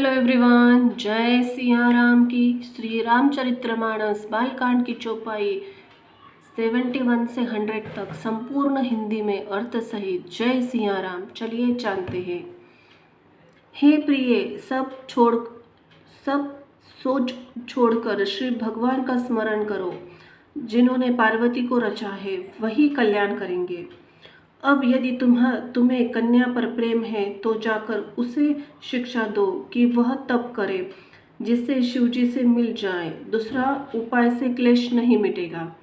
Hello everyone, जय सिया राम की। श्री रामचरितमानस बालकांड की चौपाई 71 से 100 तक संपूर्ण हिंदी में अर्थ सहित जय सिया राम। चलिए जानते हैं। हे प्रिय, सब सोच छोड़कर श्री भगवान का स्मरण करो। जिन्होंने पार्वती को रचा है वही कल्याण करेंगे। अब यदि तुम्हें कन्या पर प्रेम है तो जाकर उसे शिक्षा दो कि वह तप करे जिससे शिवजी से मिल जाए। दूसरा उपाय से क्लेश नहीं मिटेगा।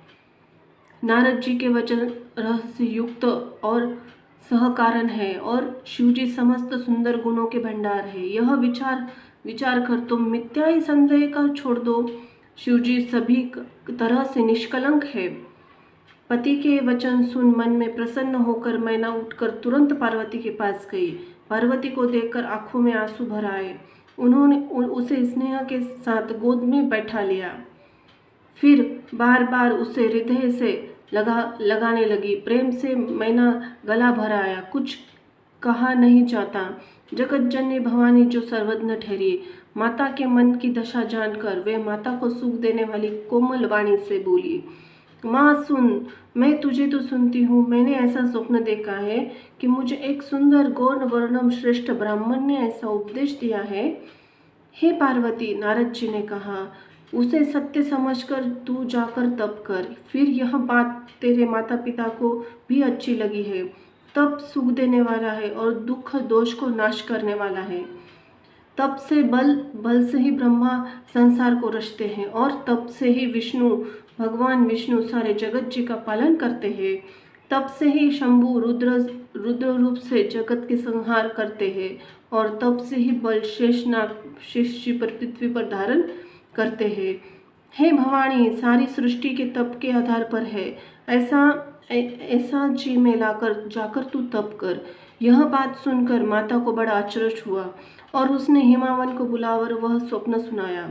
नारद जी के वचन रहस्य युक्त और सहकारण है और शिवजी समस्त सुंदर गुणों के भंडार है। यह विचार कर तुम मिथ्याई संदेह का छोड़ दो। शिवजी सभी तरह से निष्कलंक है। पति के वचन सुन मन में प्रसन्न होकर मैना उठकर तुरंत पार्वती के पास गई। पार्वती को देखकर आंखों में आंसू भर आए। उन्होंने उसे स्नेह के साथ गोद में बैठा लिया। फिर बार बार उसे हृदय से लगाने लगी। प्रेम से मैना गला भर आया। कुछ कहा नहीं जाता। जगत जननी भवानी जो सर्वज्ञ ठहरी, माता के मन की दशा जानकर वे माता को सुख देने वाली कोमल वाणी से बोली, माँ सुन, मैं तुझे तो सुनती हूँ। मैंने ऐसा स्वप्न देखा है कि मुझे एक सुंदर गौर वर्णम श्रेष्ठ ब्राह्मण ने ऐसा उपदेश दिया है। हे पार्वती, नारद जी ने कहा, उसे सत्य समझकर तू जाकर तप कर। फिर यह बात तेरे माता पिता को भी अच्छी लगी है। तप सुख देने वाला है और दुख दोष को नाश करने वाला है। तप से बल से ही ब्रह्मा संसार को रचते हैं और तप से ही भगवान विष्णु सारे जगत जी का पालन करते हैं। तप से ही शंभु रुद्र रूप से जगत के संहार करते हैं और तप से ही बल शेषनाग जी पर पृथ्वी पर धारण करते हैं। हे भवानी, सारी सृष्टि के तप के आधार पर है। ऐसा जी में जाकर तू तप कर। यह बात सुनकर माता को बड़ा आश्चर्य हुआ और उसने हिमावन को बुलाकर वह स्वप्न सुनाया।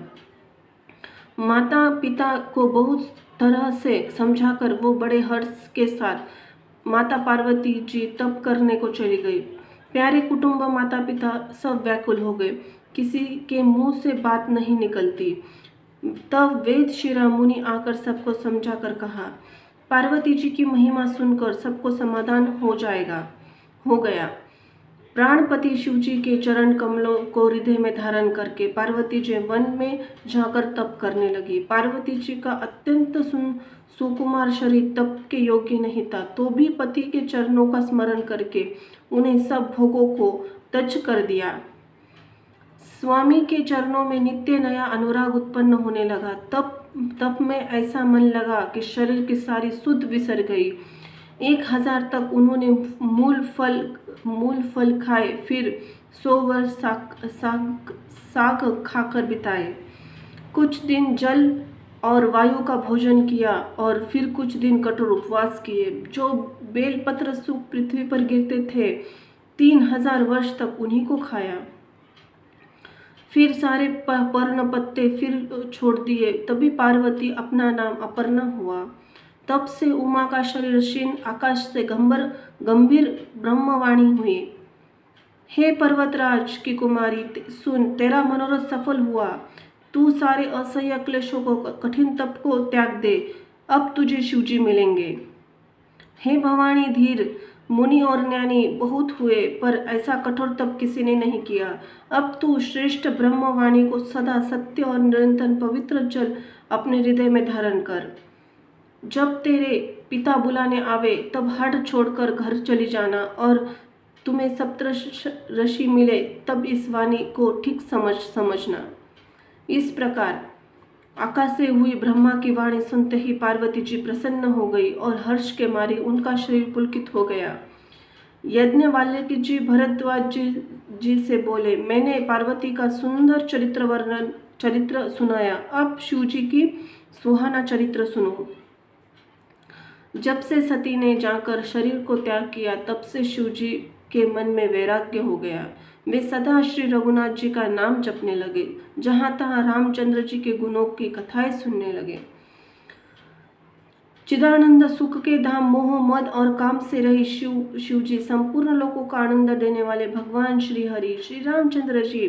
माता पिता को बहुत तरह से समझाकर वो बड़े हर्ष के साथ माता पार्वती जी तप करने को चली गई। प्यारे कुटुंब माता पिता सब व्याकुल हो गए। किसी के मुंह से बात नहीं निकलती। तब वेद शिरा मुनि आकर सबको समझाकर कहा, पार्वती जी की महिमा सुनकर सबको समाधान हो गया। प्राणपति शिवजी के चरण कमलों को हृदय में धारण करके पार्वती जी वन में जाकर तप करने लगी। पार्वती जी का अत्यंत सुकुमार शरीर तप के योग्य नहीं था, तो भी पति के चरणों का स्मरण करके उन्हें सब भोगों को त्याज कर दिया। स्वामी के चरणों में नित्य नया अनुराग उत्पन्न होने लगा। तप में ऐसा मन लगा कि शरीर की सारी सुध बिसर गई। 1000 तक उन्होंने मूल फल खाए, फिर 100 वर्ष साग खाकर बिताए। कुछ दिन जल और वायु का भोजन किया और फिर कुछ दिन कठोर उपवास किए। जो बेलपत्र सूख पृथ्वी पर गिरते थे, 3000 वर्ष तक उन्हीं को खाया। फिर सारे पर्ण पत्ते फिर छोड़ दिए। तभी पार्वती अपना नाम अपर्णा हुआ। तब से उमा का शरीर क्षीण, आकाश से गंभीर ब्रह्मवाणी हुई। हे पर्वतराज की कुमारी, सुन, तेरा मनोरथ सफल हुआ। तू सारे असह्य क्लेशों को, कठिन तप को त्याग दे। अब तुझे शिवजी मिलेंगे। हे भवानी, धीर, मुनि और ज्ञानी बहुत हुए पर ऐसा कठोर तप किसी ने नहीं किया। अब तू श्रेष्ठ ब्रह्मवाणी को सदा सत्य और निरंतर पवित्र जल अपने हृदय में धारण कर। जब तेरे पिता बुलाने आवे तब हट छोड़कर घर चली जाना और तुम्हें सप्तऋषि मिले तब इस वाणी को ठीक समझना। इस प्रकार आकाश से हुई ब्रह्मा की वाणी सुनते ही पार्वती जी प्रसन्न हो गई और हर्ष के मारे उनका शरीर पुलकित हो गया। यज्ञवाल्मीकि जी भरद्वाज जी से बोले, मैंने पार्वती का सुंदर चरित्र सुनाया। अब शिवजी की सुहाना चरित्र सुनो। जब से सती ने जाकर शरीर को त्याग किया तब से शिवजी के मन में वैराग्य हो गया। वे सदा श्री रघुनाथ जी का नाम जपने लगे। जहाँ तहाँ रामचंद्र जी के गुणों की कथाएं सुनने लगे। चिदानंद सुख के धाम मोह मद और काम से रही शिवजी संपूर्ण लोगों का आनंद देने वाले भगवान श्री हरि श्री रामचंद्र जी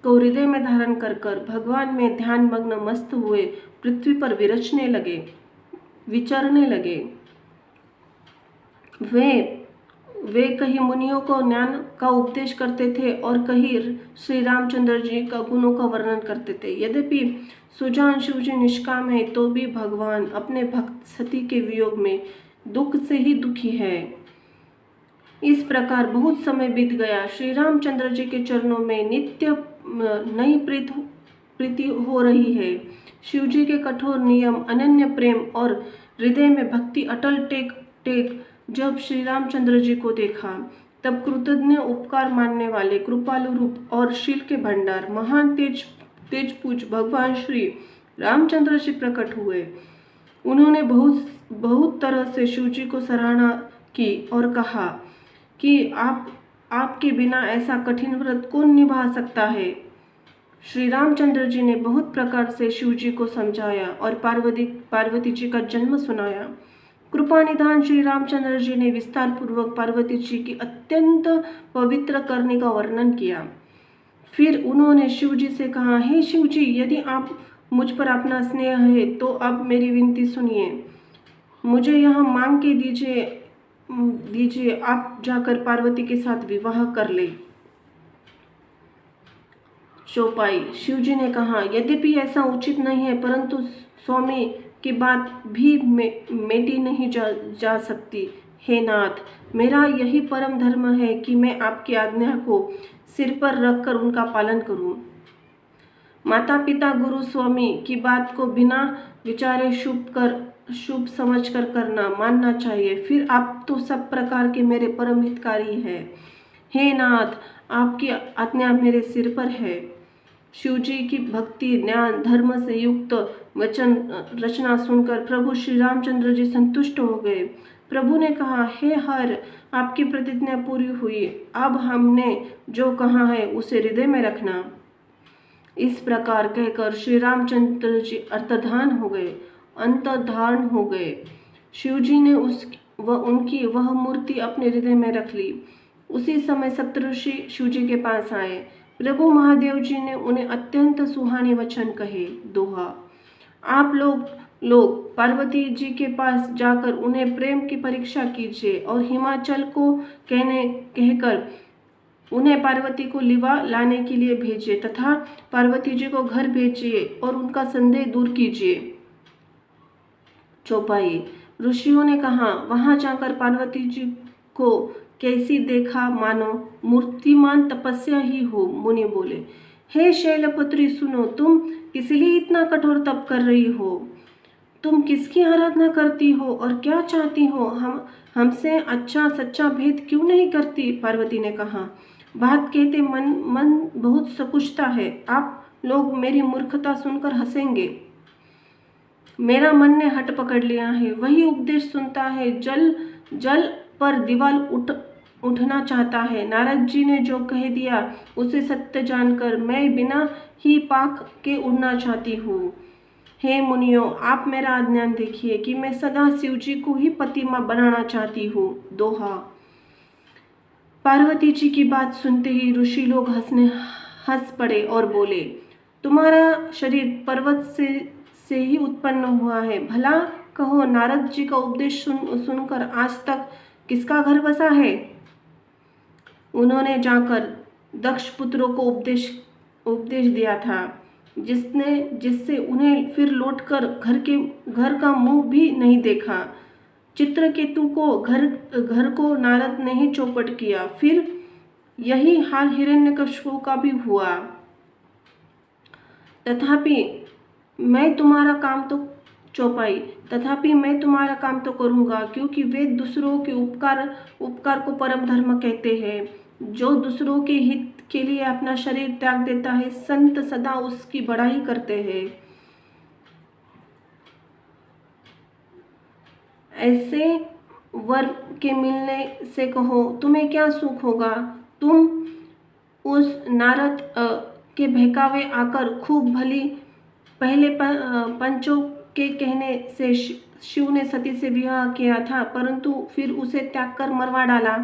को हृदय में धारण कर कर भगवान में ध्यान मग्न मस्त हुए पृथ्वी पर विचरने लगे। वे कहीं मुनियों को ज्ञान का उपदेश करते थे और कहीं श्री रामचंद्र जी का गुणों का वर्णन करते थे। यद्यपि सुजान शिवजी निष्काम है तो भी भगवान अपने भक्त सती के वियोग में दुख से ही दुखी है। इस प्रकार बहुत समय बीत गया। श्री रामचंद्र जी के चरणों में नित्य नई प्रीति हो रही है। शिवजी के कठोर नियम, अनन्य प्रेम और हृदय में भक्ति अटल टेक जब श्री रामचंद्र जी को देखा तब कृतज्ञ उपकार मानने वाले कृपालु रूप और शील के भंडार महान तेजपूज भगवान श्री रामचंद्र जी प्रकट हुए। उन्होंने बहुत तरह से शिवजी को सराहना की और कहा कि आपके बिना ऐसा कठिन व्रत कौन निभा सकता है। श्री रामचंद्र जी ने बहुत प्रकार से शिवजी को समझाया और पार्वती जी का जन्म सुनाया। कृपा निधान श्री रामचंद्र जी ने विस्तार पूर्वक पार्वती जी की अत्यंत पवित्र करने का वर्णन किया। फिर उन्होंने शिवजी से कहा, हे शिवजी, यदि आप मुझ पर अपना स्नेह है तो अब मेरी विनती सुनिए। मुझे यह मांग के दीजिए आप जाकर पार्वती के साथ विवाह कर ले। चौपाई। शिवजी ने कहा, यद्यपि ऐसा उचित नहीं है, परंतु स्वामी की बात भी मेटी नहीं जा सकती। हे नाथ, मेरा यही परम धर्म है कि मैं आपकी आज्ञा को सिर पर रखकर उनका पालन करूं। माता पिता गुरु स्वामी की बात को बिना विचारे शुभ समझकर करना मानना चाहिए। फिर आप तो सब प्रकार के मेरे परम हितकारी हैं। हे नाथ, आपकी आज्ञा मेरे सिर पर है। शिवजी की भक्ति, ज्ञान, धर्म से युक्त वचन रचना सुनकर प्रभु श्री रामचंद्र जी संतुष्ट हो गए। प्रभु ने कहा, हे हर, आपकी प्रतिज्ञा पूरी हुई। अब हमने जो कहा है उसे हृदय में रखना। इस प्रकार कहकर श्री रामचंद्र जी अंतर्धान हो गए। शिवजी ने उनकी वह मूर्ति अपने हृदय में रख ली। उसी समय सप्तऋषि शिवजी के पास आए। प्रभु महादेव जी ने उन्हें अत्यंत सुहाने वचन कहे। दोहा। आप लोग पार्वती जी के पास जाकर उन्हें प्रेम की परीक्षा कीजिए और हिमाचल को कहकर उन्हें पार्वती को लिवा लाने के लिए भेजिए तथा पार्वती जी को घर भेजिए और उनका संदेह दूर कीजिए। चौपाई। ऋषियों ने कहा, वहां जाकर पार्वती जी को कैसी देखा मानो मूर्तिमान तपस्या ही हो। मुनि बोले, हे शैलपुत्री, सुनो, तुम इसलिए इतना कठोर तप कर रही हो? तुम किसकी आराधना करती हो और क्या चाहती हो? हमसे अच्छा सच्चा भेद क्यों नहीं करती? पार्वती ने कहा, बात कहते मन बहुत सकुचता है। आप लोग मेरी मूर्खता सुनकर हंसेंगे। मेरा मन ने हट पकड़ लिया है, वही उपदेश सुनता है। जल पर दीवार उठना चाहता है। नारद जी ने जो कह दिया उसे सत्य जानकर मैं बिना ही पाख के उड़ना चाहती हूँ। हे मुनियों, आप मेरा ज्ञान देखिए कि मैं सदा शिव जी को ही पति बनाना चाहती हूँ। दोहा। पार्वती जी की बात सुनते ही ऋषि लोग हंस पड़े और बोले, तुम्हारा शरीर पर्वत से ही उत्पन्न हुआ है। भला कहो, नारद जी का उपदेश सुनकर आज तक किसका घर बसा है? उन्होंने जाकर दक्ष पुत्रों को उपदेश दिया था, जिससे उन्हें फिर लौटकर घर का मुंह भी नहीं देखा। चित्रकेतु को घर को नारद ने ही चौपट किया। फिर यही हाल हिरण्यकशिपु का भी हुआ। तथापि मैं तुम्हारा काम तो करूँगा, क्योंकि वे दूसरों के उपकार को परम धर्म कहते हैं। जो दूसरों के हित के लिए अपना शरीर त्याग देता है, संत सदा उसकी बड़ाई करते हैं। ऐसे वर के मिलने से कहो, तुम्हें क्या सुख होगा? तुम उस नारद के बहकावे आकर खूब भली। पहले पंचों के कहने से शिव ने सती से विवाह किया था, परंतु फिर उसे त्याग कर मरवा डाला।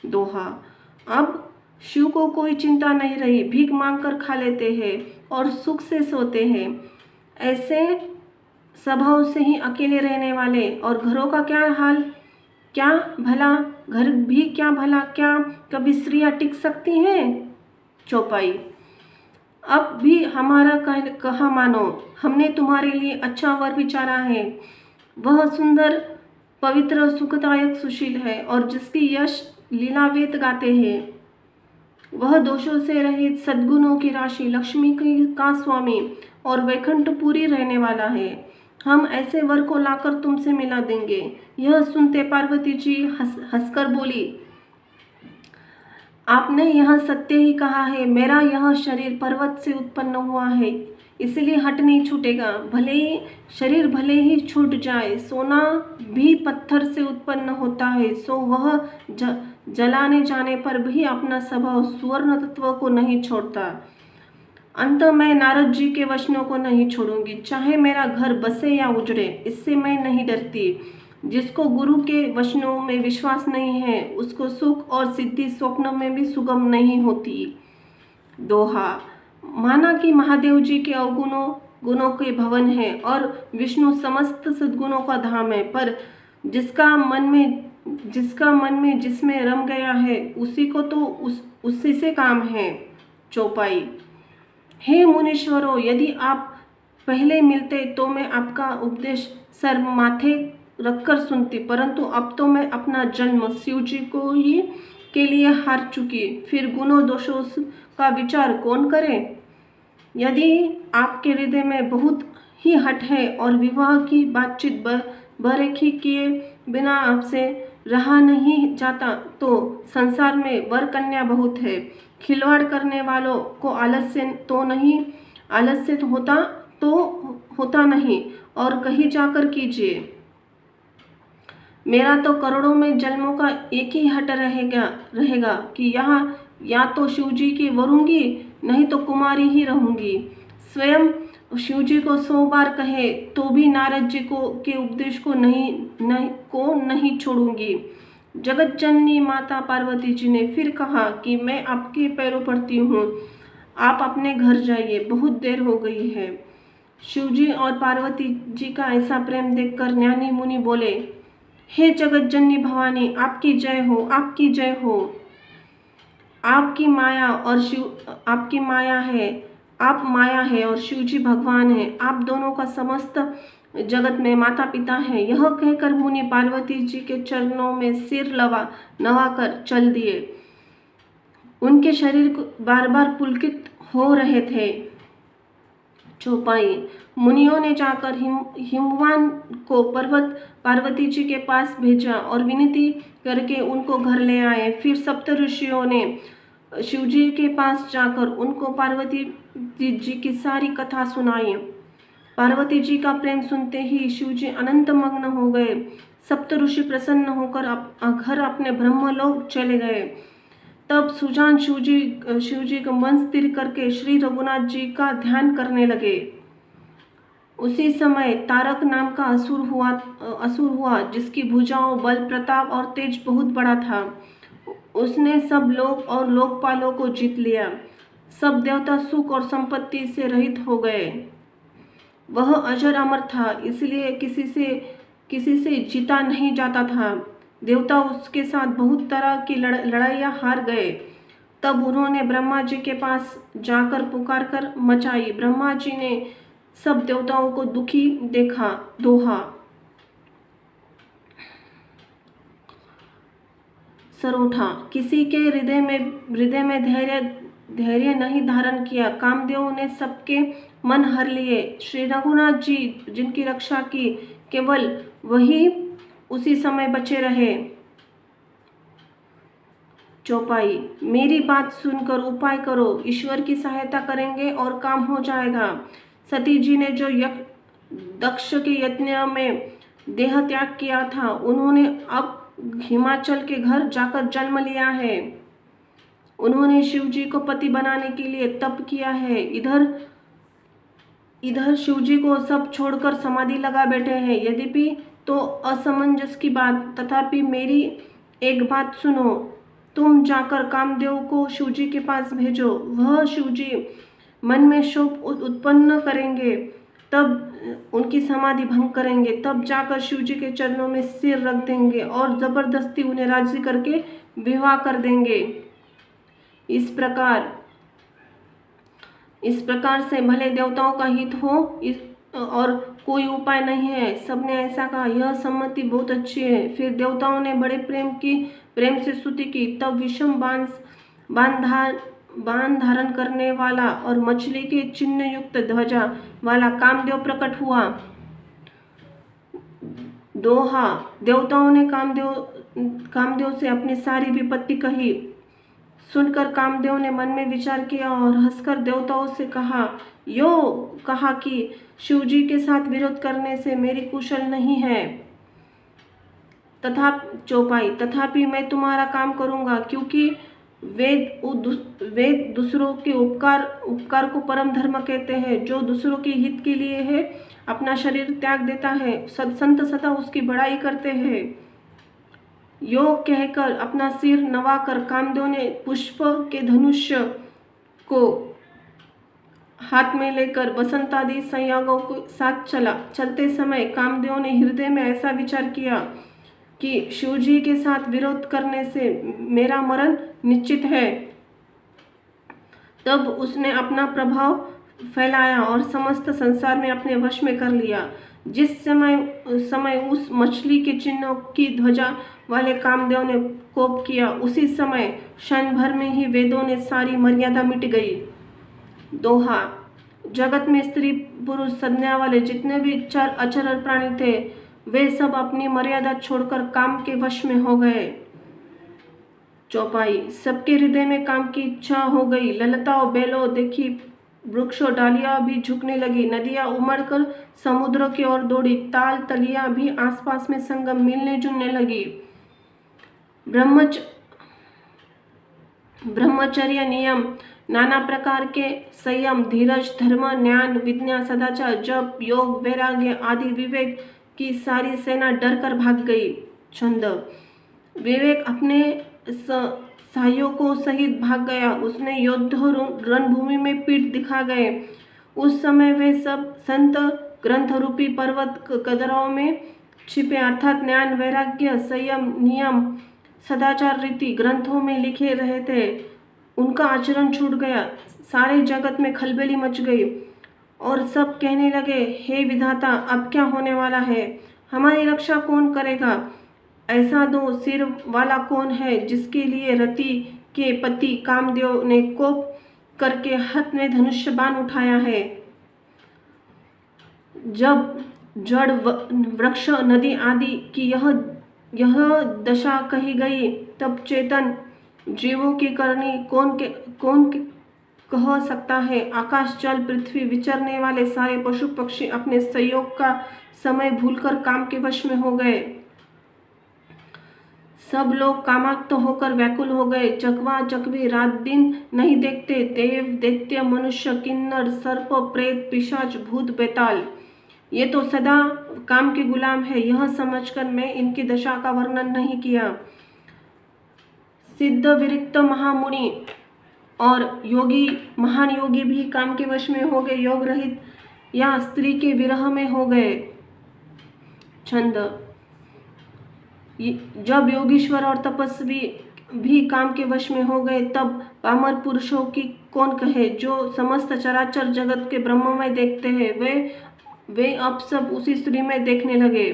दोहा। अब शिव को कोई चिंता नहीं रही, भीख मांगकर खा लेते हैं और सुख से सोते हैं। ऐसे स्वभाव से ही अकेले रहने वाले, और घरों का क्या हाल, क्या भला घर भी, क्या भला क्या कभी स्त्रियां टिक सकती हैं। चौपाई। अब भी हमारा कहा मानो, हमने तुम्हारे लिए अच्छा वर विचारा है। वह सुंदर, पवित्र, सुखदायक, सुशील है और जिसकी यश लीलावेत गाते हैं। वह दोषों से रहित, सद्गुणों की राशि, लक्ष्मी का स्वामी और वैकुंठपुरी रहने वाला है। हम ऐसे वर को लाकर तुमसे मिला देंगे। यह सुनते पार्वती जी हंसकर बोली, आपने यह सत्य ही कहा है। मेरा यह शरीर पर्वत से उत्पन्न हुआ है, इसलिए हट नहीं छूटेगा। भले ही छूट जाए। सोना भी पत्थर से उत्पन्न होता है, सो वह जलाने जाने पर भी अपना स्वभाव सुवर्ण तत्व को नहीं छोड़ता। अंत मैं नारद जी के वचनों को नहीं छोड़ूंगी, चाहे मेरा घर बसे या उजड़े, इससे मैं नहीं डरती। जिसको गुरु के वचनों में विश्वास नहीं है, उसको सुख और सिद्धि स्वप्न में भी सुगम नहीं होती। दोहा। माना कि महादेव जी के अवगुणों गुणों के भवन है और विष्णु समस्त सद्गुणों का धाम है, पर जिसका मन में जिसमें रम गया है, उसी को तो उसी से काम है। चौपाई। हे मुनीश्वरों, यदि आप पहले मिलते तो मैं आपका उपदेश सर माथे रखकर सुनती, परंतु अब तो मैं अपना जन्म शिव जी को ही के लिए हार चुकी, फिर गुणों दोषों का विचार कौन करे। यदि आपके हृदय में बहुत ही हट है और विवाह की बातचीत बरेखी किए बिना आपसे रहा नहीं जाता, तो संसार में वर कन्या बहुत है। खिलवाड़ करने वालों को आलस्य होता नहीं, और कहीं जाकर कीजिए। मेरा तो करोड़ों में जन्मों का एक ही हट रहेगा कि यहाँ या तो शिवजी की वरूंगी, नहीं तो कुमारी ही रहूंगी। स्वयं शिवजी को 100 बार कहे तो भी नारद जी के उपदेश को नहीं छोड़ूंगी। जगत जननी माता पार्वती जी ने फिर कहा कि मैं आपके पैरों पड़ती हूँ, आप अपने घर जाइए, बहुत देर हो गई है। शिवजी और पार्वती जी का ऐसा प्रेम देखकर ज्ञानी मुनि बोले, हे जगत जननी भवानी, आपकी जय हो, आपकी जय हो। आपकी माया है, आप माया है और शिवजी भगवान है। आप दोनों का समस्त जगत में माता पिता है। यह कहकर मुनि पार्वती जी के चरणों में सिर नवाकर चल दिए। उनके शरीर बार बार पुलकित हो रहे थे। चौपाई। मुनियों ने जाकर हिमवान को पार्वती जी के पास भेजा और विनती करके उनको घर ले आए। फिर सप्त ऋषियों ने शिवजी के पास जाकर उनको पार्वती जी की सारी कथा सुनाई। पार्वती जी का प्रेम सुनते ही शिवजी अनंत मग्न हो गए। सप्त ऋषि प्रसन्न होकर घर अपने ब्रह्मलोक चले गए। तब सुजान शिवजी का मन स्थिर करके श्री रघुनाथ जी का ध्यान करने लगे। उसी समय तारक नाम का असुर हुआ, जिसकी भुजाओं, बल, प्रताप और तेज बहुत बड़ा था। उसने सब लोक और लोकपालों को जीत लिया। सब देवता सुख और संपत्ति से रहित हो गए। वह अजर अमर था, इसलिए किसी से जीता नहीं जाता था। देवता उसके साथ बहुत तरह की लड़ाइयाँ हार गए। तब उन्होंने ब्रह्मा जी के पास जाकर पुकार कर मचाई। ब्रह्मा जी ने सब देवताओं को दुखी देखा। दोहा। सरोठा। किसी के हृदय में धैर्य नहीं धारण किया, कामदेव ने सबके मन हर लिए। श्री रघुनाथ जी जिनकी रक्षा की, केवल वही उसी समय बचे रहे। चौपाई। मेरी बात सुनकर उपाय करो, ईश्वर की सहायता करेंगे और काम हो जाएगा। सती जी ने जो दक्ष के यज्ञ में देह त्याग किया था, उन्होंने अब हिमाचल के घर जाकर जन्म लिया है। उन्होंने शिव जी को पति बनाने के लिए तप किया है। इधर शिव जी को सब छोड़कर समाधि लगा बैठे हैं। यद्यपि तो असमंजस की बात, तथापि मेरी एक बात सुनो। तुम जाकर कामदेव को शिवजी के पास भेजो। वह शिवजी मन में शोक उत्पन्न करेंगे, तब उनकी समाधि भंग करेंगे, तब जाकर शिवजी के चरणों में सिर रख देंगे और जबरदस्ती उन्हें राजी करके विवाह कर देंगे। इस प्रकार से भले देवताओं का हित हो और कोई उपाय नहीं है। सबने ऐसा कहा, यह सम्मति बहुत अच्छी है। फिर देवताओं ने बड़े प्रेम से स्तुति की। तब विषम बाण धारण करने वाला और मछली के चिन्ह युक्त ध्वजा वाला कामदेव प्रकट हुआ। दोहा। देवताओं ने कामदेव से अपनी सारी विपत्ति कही। सुनकर कामदेव ने मन में विचार किया और हंसकर देवताओं से कहा कि शिवजी के साथ विरोध करने से मेरी कुशल नहीं है। तथापि मैं तुम्हारा काम करूंगा, क्योंकि वेद दूसरों के उपकार को परम धर्म कहते हैं। जो दूसरों के हित के लिए है अपना शरीर त्याग देता है, संत सदा उसकी बड़ाई करते हैं। यो कहकर अपना सिर नवाकर कामदेव ने पुष्प के धनुष्य को हाथ में लेकर वसंतादि संयोगों के साथ चलते समय कामदेव ने हृदय में ऐसा विचार किया कि शिवजी के साथ विरोध करने से मेरा मरण निश्चित है। तब उसने अपना प्रभाव फैलाया और समस्त संसार में अपने वश में कर लिया। जिस समय उस मछली के चिन्हों की ध्वजा वाले कामदेव ने कोप किया, उसी समय क्षण भर में ही वेदों ने सारी मर्यादा मिट गई। दोहा। जगत में स्त्री पुरुष संज्ञा वाले जितने भी अचर प्राणी थे, वे सब अपनी मर्यादा छोड़कर काम के वश में हो गए। चौपाई। सबके हृदय में काम की इच्छा हो गई। ललताओं बेलो देखी, वृक्षों डालियां भी झुकने लगी, नदियां उमड़कर समुद्र की ओर दौड़ी, ताल तलियां भी आसपास में संगम मिलने जुलने लगी। ब्रह्मचर्य नियम, नाना प्रकार के संयम, धीरज, धर्म, ज्ञान, विद्या, सदाचार, जप, योग, वैराग्य आदि विवेक की सारी सेना डर कर भाग गई। छंद। विवेक अपने सहायकों सहित भाग गया। उसने योद्धों रणभूमि में पीठ दिखा गए। उस समय वे सब संत ग्रंथ रूपी पर्वत कदराओं में छिपे, अर्थात ज्ञान, वैराग्य, संयम, नियम, सदाचार रीति ग्रंथों में लिखे रहे थे। उनका आचरण छूट गया। सारे जगत में खलबली मच गई और सब कहने लगे, हे विधाता, अब क्या होने वाला है? हमारी रक्षा कौन करेगा? ऐसा दो सिर वाला कौन है जिसके लिए रति के पति कामदेव ने कोप करके हाथ में धनुष्य बाण उठाया है? जब जड़, वृक्ष, नदी आदि की यह दशा कही गई, तब चेतन जीवों की करनी कौन कह सकता है? आकाश, जल, पृथ्वी, विचरने वाले सारे पशु पक्षी अपने संयोग का समय भूलकर काम के वश में हो गए। सब लोग कामाक्त होकर व्याकुल हो गए। चकवा चकवी रात दिन नहीं देखते। देव, दैत्य, मनुष्य, किन्नर, सर्प, प्रेत, पिशाच, भूत, बेताल, ये तो सदा काम के गुलाम है। यह समझकर मैं इनकी दशा का वर्णन नहीं किया। सिद्ध, विरक्त, महामुनि और महान योगी भी काम के वश में हो गए, योग रहित या स्त्री के विरह में हो गए। छंद। जब योगीश्वर और तपस्वी भी काम के वश में हो गए, तब पामर पुरुषों की कौन कहे? जो समस्त चराचर जगत के ब्रह्ममय देखते हैं, वे अब सब उसी स्त्री में देखने लगे।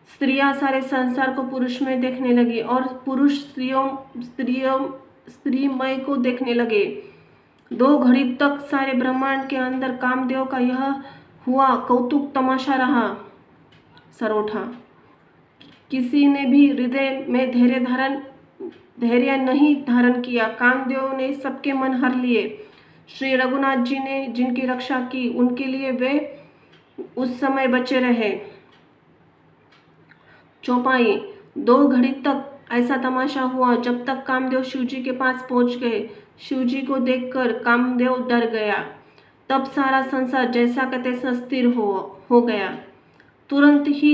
स्त्रियां सारे संसार को पुरुष में देखने लगी और पुरुष स्त्रीमय को देखने लगे। 2 घड़ी तक सारे ब्रह्मांड के अंदर कामदेव का यह हुआ कौतुक तमाशा रहा। सरोठा। किसी ने भी हृदय में धैर्य नहीं धारण किया। कामदेव ने सबके मन हर लिए। श्री रघुनाथ जी ने जिनकी रक्षा की, उनके लिए वे उस समय बचे रहे। चौपाई। 2 घड़ी तक ऐसा तमाशा हुआ जब तक कामदेव शिवजी के पास पहुंच गए। शिवजी को देखकर कामदेव डर गया। तब सारा संसार जैसा का तैसा स्थिर हो गया। तुरंत ही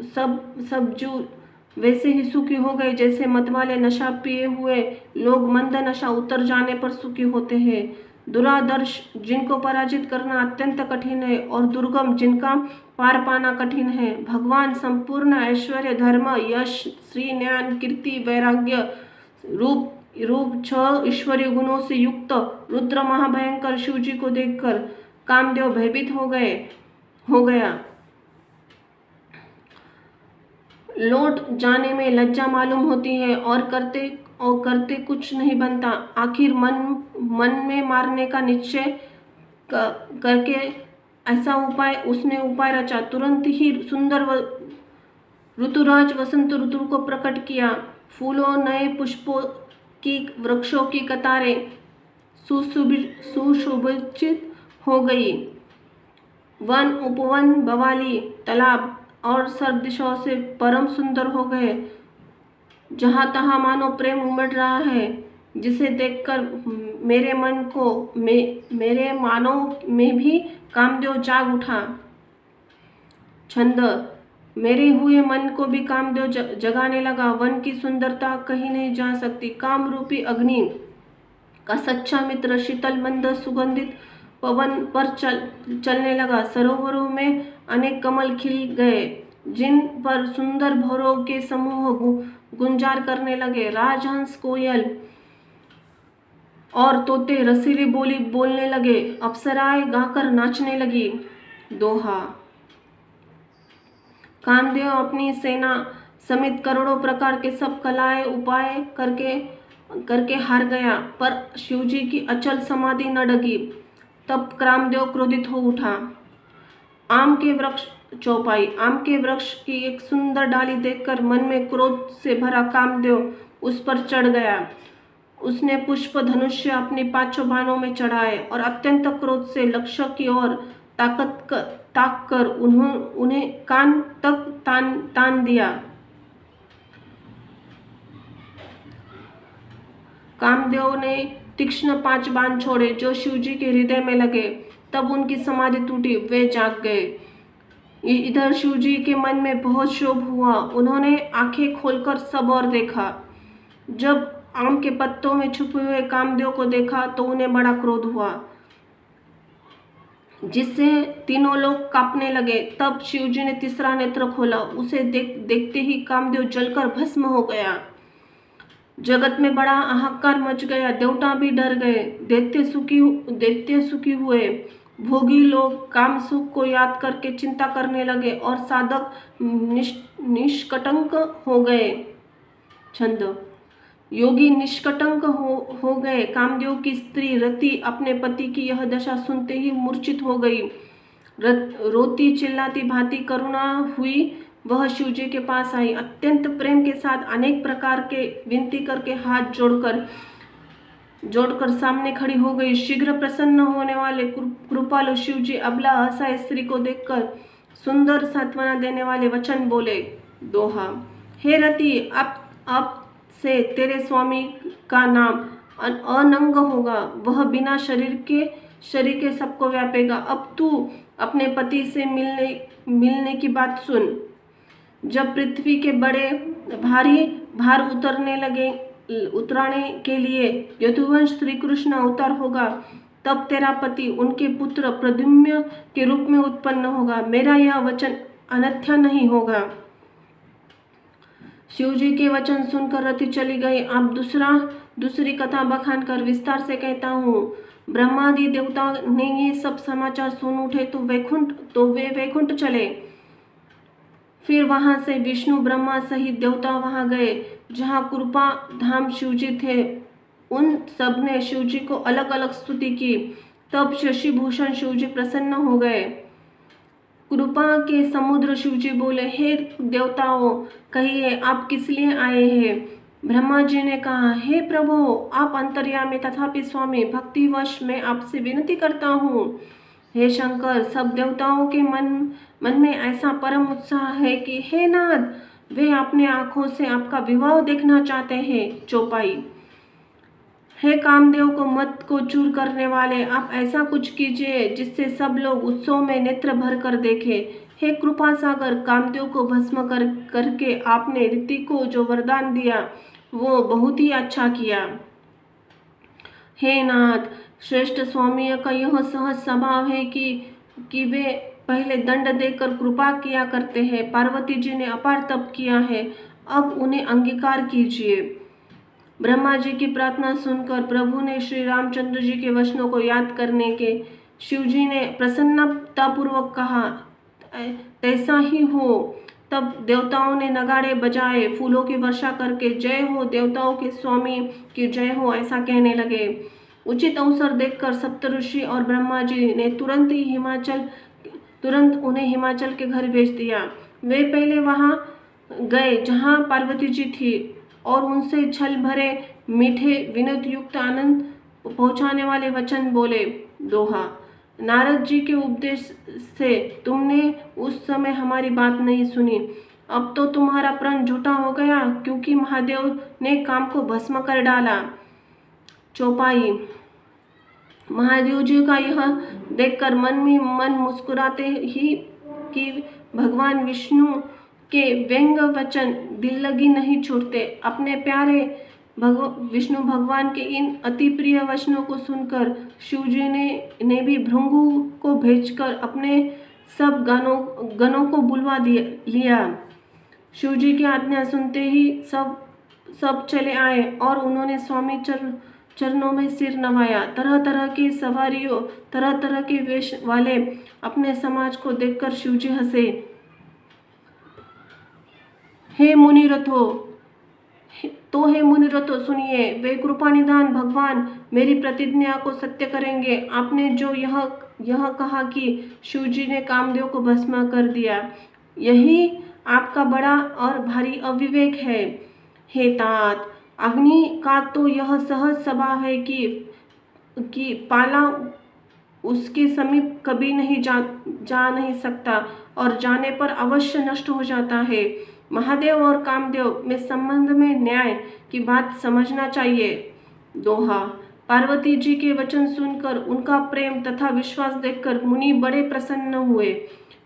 सब जीव वैसे ही सुखी हो गए जैसे मतवाले नशा पिए हुए लोग मंद नशा उतर जाने पर सुखी होते हैं। दुरादर्श जिनको पराजित करना अत्यंत कठिन है और दुर्गम जिनका पार पाना कठिन है। भगवान संपूर्ण ऐश्वर्य, धर्म, यश, श्री, ज्ञान, कीर्ति, वैराग्य रूप रूप 6 ईश्वरीय गुणों से युक्त रुद्र महाभयंकर शिव जी को देखकर कामदेव भयभीत हो गया। लौट जाने में लज्जा मालूम होती है और करते कुछ नहीं बनता। आखिर मन में मारने का निश्चय करके ऐसा उसने उपाय रचा। तुरंत ही सुंदर ऋतुराज वसंत ऋतु को प्रकट किया। फूलों, नए पुष्पों की, वृक्षों की कतारें सुशोभित हो गई। वन, उपवन, बवाली, तालाब और सर्व दिशाओं से परम सुंदर हो गए। जहाँ तहाँ मानो प्रेम उमड़ रहा है, जिसे देखकर मेरे मानो में भी कामदेव जाग उठा। छंद। मेरे हुए मन को भी कामदेव जगाने लगा। वन की सुंदरता कहीं नहीं जा सकती। काम रूपी अग्नि का सच्चा मित्र शीतल मंद सुगंधित पवन पर चलने लगा। सरोवरों में अनेक कमल खिल गए, जिन पर सुंदर भौरों के समूह गुंजार करने लगे। राजहंस, कोयल और तोते रसीली बोली बोलने लगे। अप्सराएं गाकर नाचने लगी। दोहा। कामदेव अपनी सेना समेत करोड़ों प्रकार के सब कलाएं उपाय करके हार गया, पर शिवजी की अचल समाधि न डगी। तब कामदेव क्रोधित हो उठा। आम के वृक्ष चौपाई। आम के वृक्ष की एक सुंदर डाली देखकर मन में क्रोध से भरा कामदेव उस पर चढ़ गया। उसने पुष्प धनुष्य अपनी 5 बाणों में चढ़ाए और अत्यंत क्रोध से लक्ष्य की ओर ताक कर उन्हें कान तक तान दिया। कामदेव ने तीक्ष्ण 5 बाण छोड़े जो शिवजी के हृदय में लगे। तब उनकी समाधि टूटी, वे जाग गए। इधर शिवजी के मन में बहुत क्षोभ हुआ। उन्होंने आंखें खोलकर सब और देखा। जब आम के पत्तों में छुपे हुए कामदेव को देखा तो उन्हें बड़ा क्रोध हुआ, जिससे तीनों लोग कांपने लगे। तब शिवजी ने तीसरा नेत्र खोला। उसे देखते ही कामदेव जलकर भस्म हो गया। जगत में बड़ा हाहाकार मच गया। देवता भी डर गए। दैत्य सुखी हुए। भोगी लोग काम सुख को याद करके चिंता करने लगे और साधक निष्कटंक हो गए। छंद। योगी निष्कटंक हो गए। कामदेव की स्त्री रति अपने पति की यह दशा सुनते ही मूर्छित हो गई। रोती चिल्लाती भांति करुणा हुई वह शिवजी के पास आई। अत्यंत प्रेम के साथ अनेक प्रकार के विनती करके हाथ जोड़कर सामने खड़ी हो गई। शीघ्र प्रसन्न होने वाले कृपालु शिवजी अबला असहाय स्त्री को देखकर सुंदर सांत्वना देने वाले वचन बोले। दोहा। हे रति, अब से तेरे स्वामी का नाम अनंग होगा। वह बिना शरीर के सबको व्यापेगा। अब तू अपने पति से मिलने की बात सुन। जब पृथ्वी के बड़े भारी भार उतराने के लिए यदुवंश श्री कृष्ण अवतार होगा, तब तेरा पति उनके पुत्र प्रद्युम्न के रूप में उत्पन्न होगा। मेरा यह वचन अन्यथा नहीं होगा। शिवजी के वचन सुनकर रति चली गई। अब दूसरी कथा बखान कर विस्तार से कहता हूँ। ब्रह्मादि देवता ने ये सब समाचार सुन उठे तो वे वैकुंठ चले। फिर वहां से विष्णु ब्रह्मा सहित देवता वहां गए जहां कृपा धाम शिवजी थे। उन सब ने शिवजी को अलग अलग स्तुति की। तब शशिभूषण शिवजी प्रसन्न हो गए। कृपा के समुद्र शिवजी बोले, हे देवताओं, कहिए आप किस लिए आए हैं। ब्रह्मा जी ने कहा, हे प्रभु, आप अंतर्यामी तथापि स्वामी, भक्तिवश मैं आपसे विनती करता हूँ। हे शंकर, सब देवताओं के मन में ऐसा परम उत्साह है कि हे नाथ, वे अपने आँखों से आपका विवाह देखना चाहते हैं। चौपाई। हे कामदेव को मत को चूर करने वाले, आप ऐसा कुछ कीजिए जिससे सब लोग उत्सव में नेत्र भर कर देखें। हे कृपा सागर, कामदेव को भस्म करके आपने ऋति को जो वरदान दिया वो बहुत ही अच्छा किया। हे नाथ, श्रेष्ठ स्वामी का यह सहज स्वभाव है कि वे पहले दंड देकर कृपा किया करते हैं। पार्वती जी ने अपार तप किया है, अब उन्हें अंगीकार कीजिए। ब्रह्मा जी की प्रार्थना सुनकर प्रभु ने श्री रामचंद्र जी के वचनों को याद करने के शिव जी ने प्रसन्नतापूर्वक कहा, ऐसा ही हो। तब देवताओं ने नगाड़े बजाए, फूलों की वर्षा करके जय हो देवताओं के स्वामी की जय हो ऐसा कहने लगे। उचित अवसर देखकर सप्तऋषि और ब्रह्मा जी ने तुरंत उन्हें हिमाचल के घर भेज दिया। वे पहले वहां गए जहां पार्वती जी थी और उनसे छल भरे मीठे विनोद युक्त आनंद पहुंचाने वाले वचन बोले। दोहा, नारद जी के उपदेश से तुमने उस समय हमारी बात नहीं सुनी, अब तो तुम्हारा प्रण झूठा हो गया क्योंकि महादेव ने काम को भस्म कर डाला। चौपाई, महादेव जी का यह देखकर मन में मन मुस्कुराते ही कि भगवान विष्णु के व्यंग वचन दिल लगी नहीं छोड़ते। अपने प्यारे विष्णु भगवान के इन अति प्रिय वचनों को सुनकर शिवजी ने भी भृंगु को भेजकर अपने सब गणों को बुलवा लिया। शिवजी की आज्ञा सुनते ही सब चले आए और उन्होंने स्वामी चरणों में सिर नवाया। तरह तरह की सवारियों, तरह तरह के वेश वाले अपने समाज को देखकर शिवजी हंसे। हे मुनिरथो सुनिए, वे कृपा निधान भगवान मेरी प्रतिज्ञा को सत्य करेंगे। आपने जो यह कहा कि शिवजी ने कामदेव को भस्म कर दिया, यही आपका बड़ा और भारी अविवेक है। हे तात, अग्नि का तो यह सहज स्वभाव है कि पाला उसके समीप कभी नहीं जा नहीं सकता और जाने पर अवश्य नष्ट हो जाता है। महादेव और कामदेव में संबंध में न्याय की बात समझना चाहिए। दोहा, पार्वती जी के वचन सुनकर उनका प्रेम तथा विश्वास देखकर मुनि बड़े प्रसन्न हुए,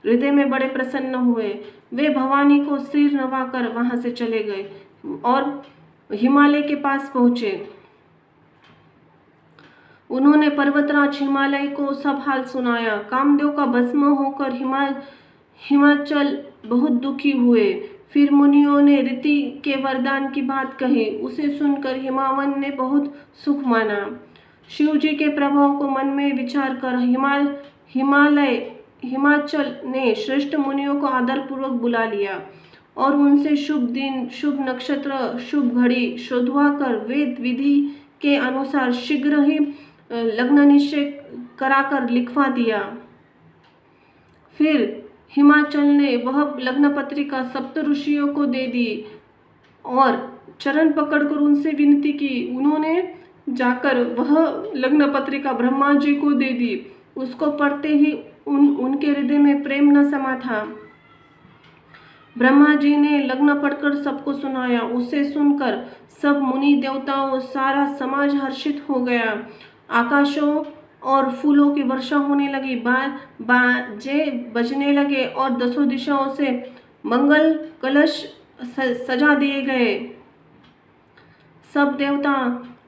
हृदय में बड़े प्रसन्न हुए। वे भवानी को सिर नवाकर वहां से चले गए और हिमालय के पास पहुंचे। उन्होंने पर्वतराज हिमालय को सब हाल सुनाया। कामदेव का भस्म होकर हिमाचल बहुत दुखी हुए। फिर मुनियों ने ऋति के वरदान की बात कही। उसे सुनकर हिमावन ने बहुत सुख माना। शिव जी के प्रभाव को मन में विचार कर हिमाचल ने श्रेष्ठ मुनियों को आदरपूर्वक बुला लिया और उनसे शुभ दिन, शुभ नक्षत्र, शुभ घड़ी शोधवा कर वेद विधि के अनुसार शीघ्र ही लग्न निश्चय कराकर लिखवा दिया। फिर हिमाचल ने वह लग्न पत्रिका सप्त ऋषियों को दे दी और चरण पकड़कर उनसे विनती की। उन्होंने जाकर वह लग्न पत्रिका ब्रह्मा जी को दे दी। उसको पढ़ते ही उनके हृदय में प्रेम न समा था। ब्रह्मा जी ने लग्न पढ़कर सबको सुनाया। उसे सुनकर सब मुनि देवताओं सारा समाज हर्षित हो गया। आकाशों और फूलों की वर्षा होने लगी, बाजे बजने लगे और दसों दिशाओं से मंगल कलश सजा दिए गए। सब देवता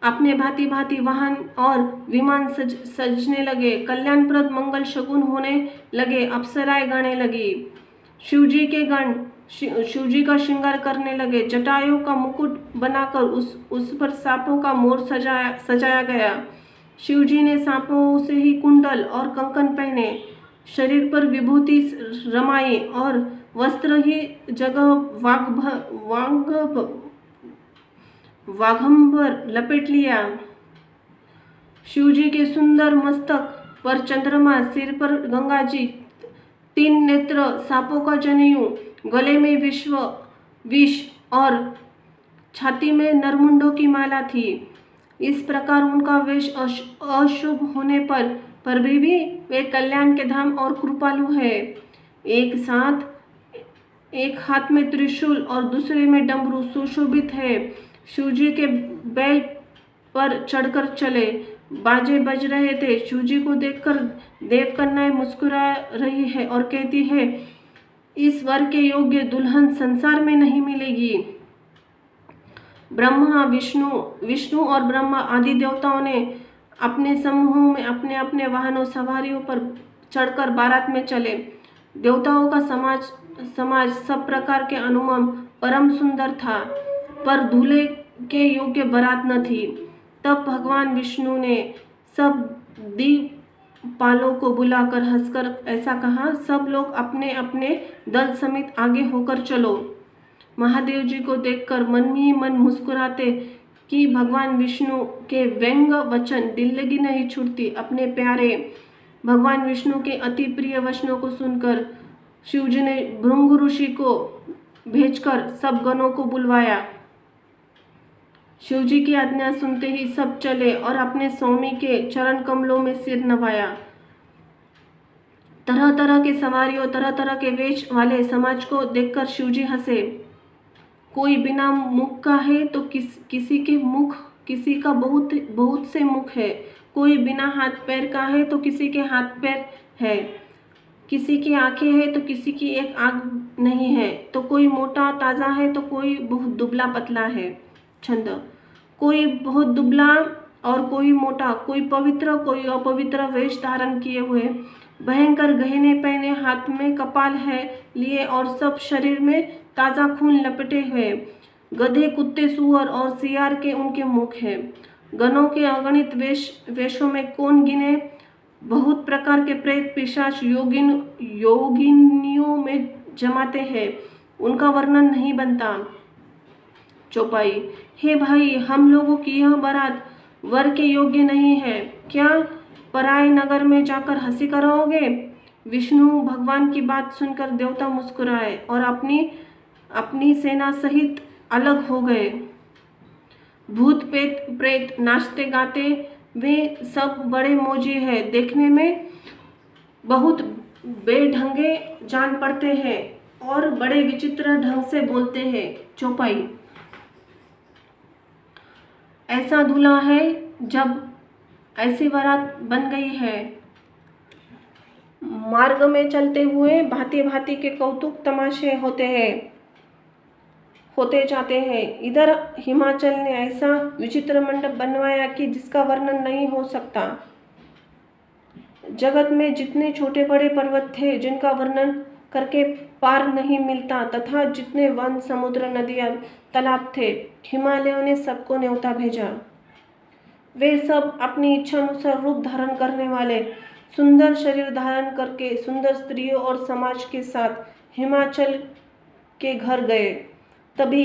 अपने भांति भांति वाहन और विमान सजने लगे। कल्याणप्रद मंगल शगुन होने लगे। अप्सराएं गाने लगी। शिवजी के गण शिवजी का श्रृंगार करने लगे। जटायु का मुकुट बनाकर उस पर सांपों का मोर सजाया गया। शिवजी ने सांपों से ही कुंडल और कंकन पहने, शरीर पर विभूति रमाई और वस्त्र ही जगह वाघंबर लपेट लिया। शिवजी के सुंदर मस्तक पर चंद्रमा, सिर पर गंगा जी, 3 नेत्र, सांपों का जनेऊ, गले में विष और छाती में नरमुंडों की माला थी। इस प्रकार उनका वेश अशुभ होने पर भी वे कल्याण के धाम और कृपालु है। एक हाथ में त्रिशूल और दूसरे में डमरू सुशोभित है। शिवजी के बैल पर चढ़कर चले। बाजे बज रहे थे। शिवजी को देखकर देवकन्याएं मुस्कुरा रही है और कहती है, इस वर के योग्य दुल्हन संसार में नहीं मिलेगी। ब्रह्मा विष्णु और ब्रह्मा आदि देवताओं ने अपने समूहों में अपने अपने वाहनों सवारियों पर चढ़कर बारात में चले। देवताओं का समाज सब प्रकार के अनुमम परम सुंदर था, पर दूल्हे के योग्य बारात न थी। तब भगवान विष्णु ने सब दिक्पालों को बुलाकर हंसकर ऐसा कहा, सब लोग अपने अपने दल समेत आगे होकर चलो। महादेव जी को देखकर मन ही मन मुस्कुराते कि भगवान विष्णु के व्यंग वचन दिल लगी नहीं छूटती। अपने प्यारे भगवान विष्णु के अति प्रिय वचनों को सुनकर शिवजी ने भृंग ऋषि को भेजकर सब गणों को बुलवाया। शिवजी की आज्ञा सुनते ही सब चले और अपने स्वामी के चरण कमलों में सिर नवाया। तरह तरह के सवारियों, तरह तरह के वेश वाले समाज को देखकर शिवजी हंसे। कोई बिना मुख का है तो किसी का बहुत से मुख है। कोई बिना हाथ पैर का है तो किसी के हाथ पैर है। किसी की आंखें हैं तो किसी की एक आंख नहीं है। तो कोई मोटा ताज़ा है तो कोई बहुत दुबला पतला है। छंद। कोई बहुत दुबला और कोई मोटा, कोई पवित्र कोई अपवित्र वेश धारण किए हुए, भयंकर गहने पहने, हाथ में कपाल है लिए और सब शरीर में ताज़ा खून लपेटे हुए। गधे, कुत्ते, सूअर और सियार के उनके मुख हैं। गणों के अगणित वेशों में कौन गिने। बहुत प्रकार के प्रेत, पिशाच, योगिनियों में जमाते हैं, उनका वर्णन नहीं बनता। चौपाई। हे भाई, हम लोगों की यह बारात वर के योग्य नहीं है, क्या पराये नगर में जाकर हंसी कराओगे। विष्णु भगवान की बात सुनकर देवता मुस्कुराए और अपनी सेना सहित अलग हो गए। भूत प्रेत नाचते गाते वे सब बड़े मौजी हैं, देखने में बहुत बेढंगे जान पड़ते हैं और बड़े विचित्र ढंग से बोलते हैं। चौपाई। ऐसा दूल्हा है जब ऐसी बारात बन गई है। मार्ग में चलते हुए भांति भांति के कौतुक तमाशे होते जाते हैं। इधर हिमाचल ने ऐसा विचित्र मंडप बनवाया कि जिसका वर्णन नहीं हो सकता। जगत में जितने छोटे बड़े पर्वत थे जिनका वर्णन करके पार नहीं मिलता, तथा जितने वन, समुद्र, नदियाँ, तालाब थे, हिमालयों ने सबको न्योता भेजा। वे सब अपनी इच्छा अनुसार रूप धारण करने वाले, सुंदर शरीर धारण करके सुंदर स्त्रियों और समाज के साथ हिमाचल के घर गए। तभी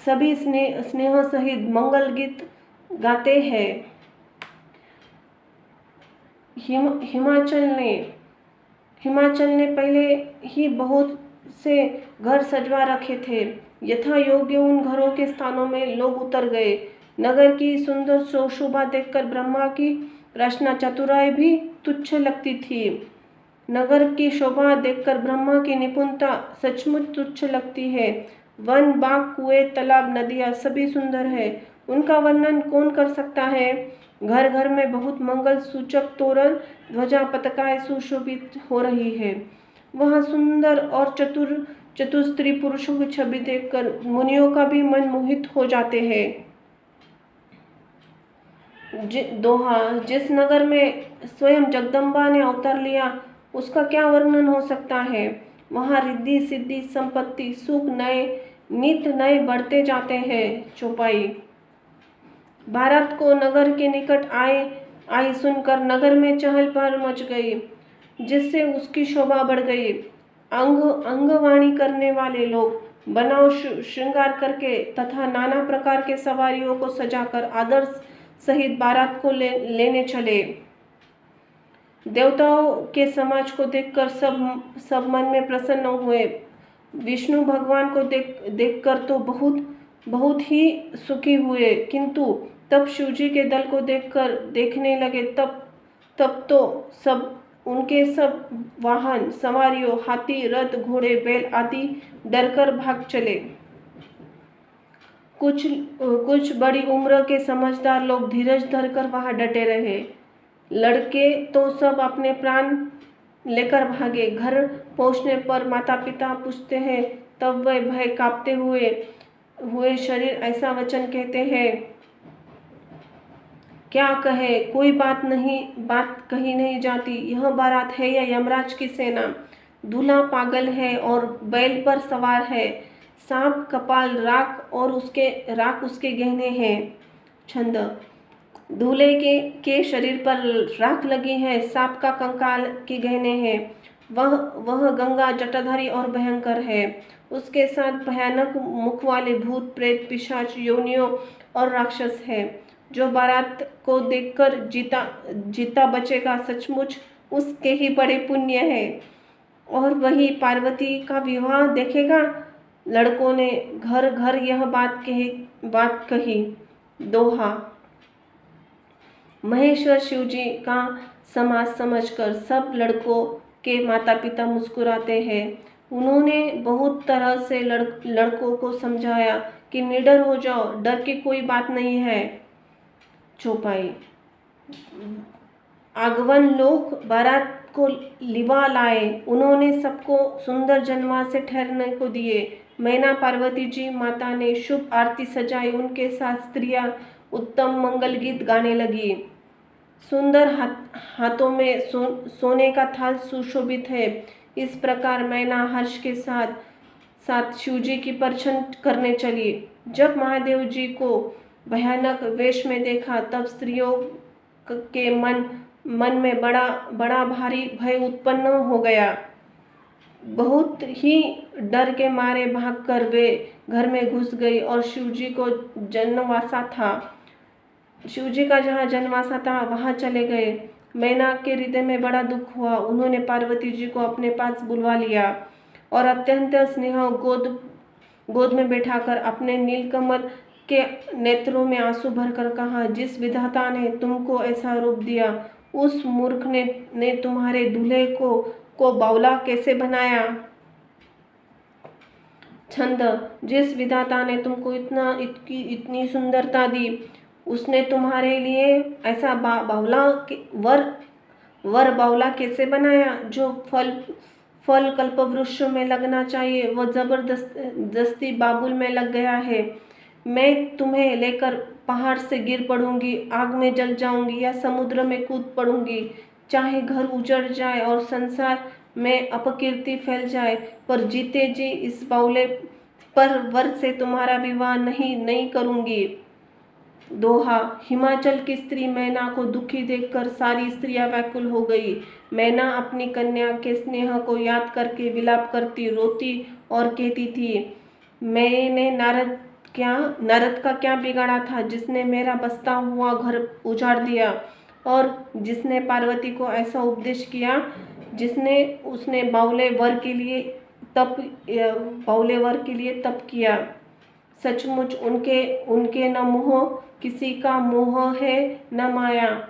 सभी स्नेह सहित मंगल गीत गाते हैं। हिमाचल ने पहले ही बहुत से घर सजवा रखे थे। यथा योग्य उन घरों के स्थानों में लोग उतर गए। नगर की सुंदर शोभा देखकर ब्रह्मा की रचना चतुराई भी तुच्छ लगती थी। नगर की शोभा देखकर ब्रह्मा की निपुणता सचमुच तुच्छ लगती है। वन, बाग, कुएं, तालाब, नदियाँ सभी सुंदर है, उनका वर्णन कौन कर सकता है। घर घर में बहुत मंगल सूचक तोरण, ध्वजा, पताकाएं सुशोभित हो रही है। वहाँ सुंदर और चतुर स्त्री पुरुषों की छवि देखकर मुनियों का भी मन मोहित हो जाते हैं। दोहा। जिस नगर में स्वयं जगदम्बा ने अवतार लिया उसका क्या वर्णन हो सकता है। वहाँ रिद्धि सिद्धि संपत्ति सुख नित नए बढ़ते जाते हैं। चौपाई। बारात को नगर के निकट आई सुनकर नगर में चहल पहल मच गई, जिससे उसकी शोभा बढ़ गई। अंगवाणी करने वाले लोग बनाव श्रृंगार करके तथा नाना प्रकार के सवारियों को सजाकर आदर सहित बारात को लेने चले। देवताओं के समाज को देखकर सब मन में प्रसन्न हुए। विष्णु भगवान को देखकर तो बहुत ही सुखी हुए, किंतु तब शिवजी के दल को देखने लगे तब तो उनके सब वाहन सवारियों, हाथी, रथ, घोड़े, बैल आदि डरकर भाग चले। कुछ बड़ी उम्र के समझदार लोग धीरज धरकर वहां डटे रहे। लड़के तो सब अपने प्राण लेकर भागे। घर पहुंचने पर माता पिता पूछते हैं, तब वह भय कांपते हुए शरीर ऐसा वचन कहते हैं, क्या कहे, कोई बात कही नहीं जाती। यह बारात है या यमराज की सेना? दूल्हा पागल है और बैल पर सवार है। सांप कपाल राख और उसके गहने हैं। छंद। दूल्हे के शरीर पर राख लगी है, सांप का कंकाल के गहने हैं। वह गंगा जटाधारी और भयंकर है। उसके साथ भयानक मुख वाले भूत प्रेत पिशाच योनियों और राक्षस है। जो बारात को देखकर जीता बचेगा, सचमुच उसके ही बड़े पुण्य है। और वही पार्वती का विवाह देखेगा। लड़कों ने घर घर यह बात कही। दोहा। महेश्वर शिवजी का समाज समझकर सब लड़कों के माता पिता मुस्कुराते हैं। उन्होंने बहुत तरह से लड़कों को समझाया कि निडर हो जाओ, डर की कोई बात नहीं है। चौपाई। आगवन लोग बारात को लिवा लाए। उन्होंने सबको सुंदर जनवास से ठहरने को दिए। मैना पार्वती जी माता ने शुभ आरती सजाई। उनके साथ स्त्रियां उत्तम मंगल गीत गाने लगी। सुंदर हाथों में सोने का थाल सुशोभित है। इस प्रकार मैना हर्ष के साथ शिवजी की परछन करने चली। जब महादेव जी को भयानक वेश में देखा, तब स्त्रियों के मन में बड़ा भारी भय उत्पन्न हो गया। बहुत ही डर के मारे भागकर वे घर में घुस गई और शिवजी का जहाँ जनवासा था वहां चले गए। मैना के हृदय में बड़ा दुख हुआ। उन्होंने पार्वती जी को अपने पास बुलवा लिया और अत्यंत स्नेह गोद में बैठाकर अपने नीलकमल के नेत्रों में आंसू भरकर कहा, जिस विधाता ने तुमको ऐसा रूप दिया, उस मूर्ख ने तुम्हारे दूल्हे को बावला कैसे बनाया। छंद। जिस विधाता ने तुमको इतनी सुंदरता दी, उसने तुम्हारे लिए ऐसा वर बावला कैसे बनाया। जो फल कल्पवृक्ष में लगना चाहिए, वह जबरदस्ती बाबुल में लग गया है। मैं तुम्हें लेकर पहाड़ से गिर पड़ूंगी, आग में जल जाऊंगी या समुद्र में कूद पड़ूंगी। चाहे घर उजड़ जाए और संसार में अपकीर्ति फैल जाए, पर जीते जी इस बावले पर वर से तुम्हारा विवाह नहीं करूंगी। दोहा। हिमाचल की स्त्री मैना को दुखी देखकर सारी स्त्रियां व्याकुल हो गई। मैना अपनी कन्या के स्नेह को याद करके विलाप करती, रोती और कहती थी, मैंने नारद का क्या बिगाड़ा था, जिसने मेरा बसता हुआ घर उजाड़ दिया और जिसने पार्वती को ऐसा उपदेश किया, उसने बावले वर के लिए तप किया। सचमुच उनके न मोह किसी का मोह है, न माया।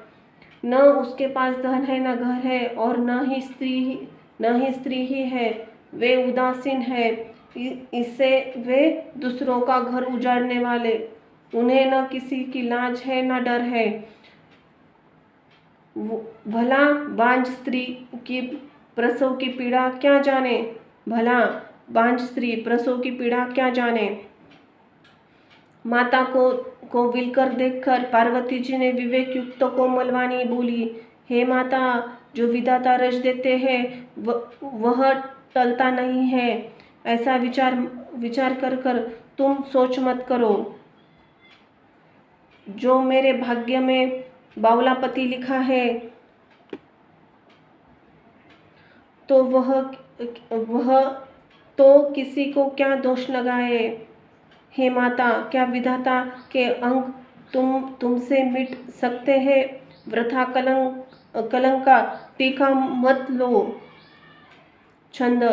न उसके पास धन है, न घर है और न ही स्त्री ही है। वे उदासीन है, इससे वे दूसरों का घर उजाड़ने वाले। उन्हें न किसी की लाज है, न डर है। भला बांझ स्त्री की प्रसव की पीड़ा क्या जाने। भला बांझ स्त्री प्रसव की पीड़ा क्या जाने। माता को विलकर देखकर पार्वती जी ने विवेक युक्त कोमल वाणी बोली, हे माता, जो विधाता रच देते हैं वह टलता नहीं है। ऐसा विचार कर तुम सोच मत करो। जो मेरे भाग्य में बावला पति लिखा है, तो वह तो किसी को क्या दोष लगाए। हे माता, क्या विधाता के अंग तुमसे मिट सकते हैं। वृथा कलंक का टीका मत लो। छंद।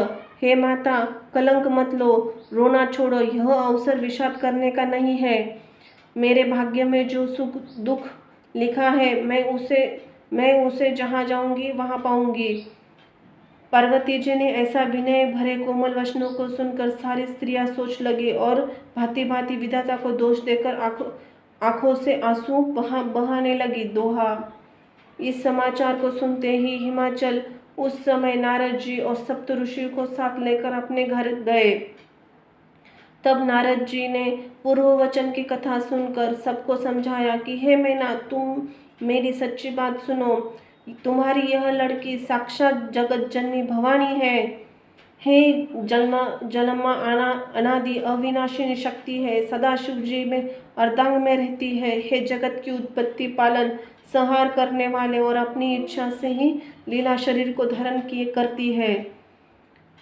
हे माता, कलंक मत लो, रोना छोड़ो। यह अवसर विषाद करने का नहीं है। मेरे भाग्य में जो सुख दुख लिखा है, मैं उसे जहाँ जाऊंगी वहाँ पाऊंगी। पार्वती जी ने ऐसा विनय भरे कोमल वचनों को सुनकर सारी स्त्रियां सोच लगी और भांति भांति विधाता को दोष देकर आंखों से आंसू बहाने लगी। दोहा। इस समाचार को सुनते ही हिमाचल उस समय नारद जी और सप्त ऋषियों को साथ लेकर अपने घर गए। तब नारद जी ने पूर्व वचन की कथा सुनकर सबको समझाया कि हे मैना, तुम मेरी सच्ची बात सुनो। तुम्हारी यह लड़की साक्षात जगत जननी भवानी है। हे जन्मा अनादि अविनाशिनी शक्ति है, सदा शिव जी में अर्धांग में रहती है। हे जगत की उत्पत्ति, पालन, संहार करने वाले और अपनी इच्छा से ही लीला शरीर को धारण किए करती है।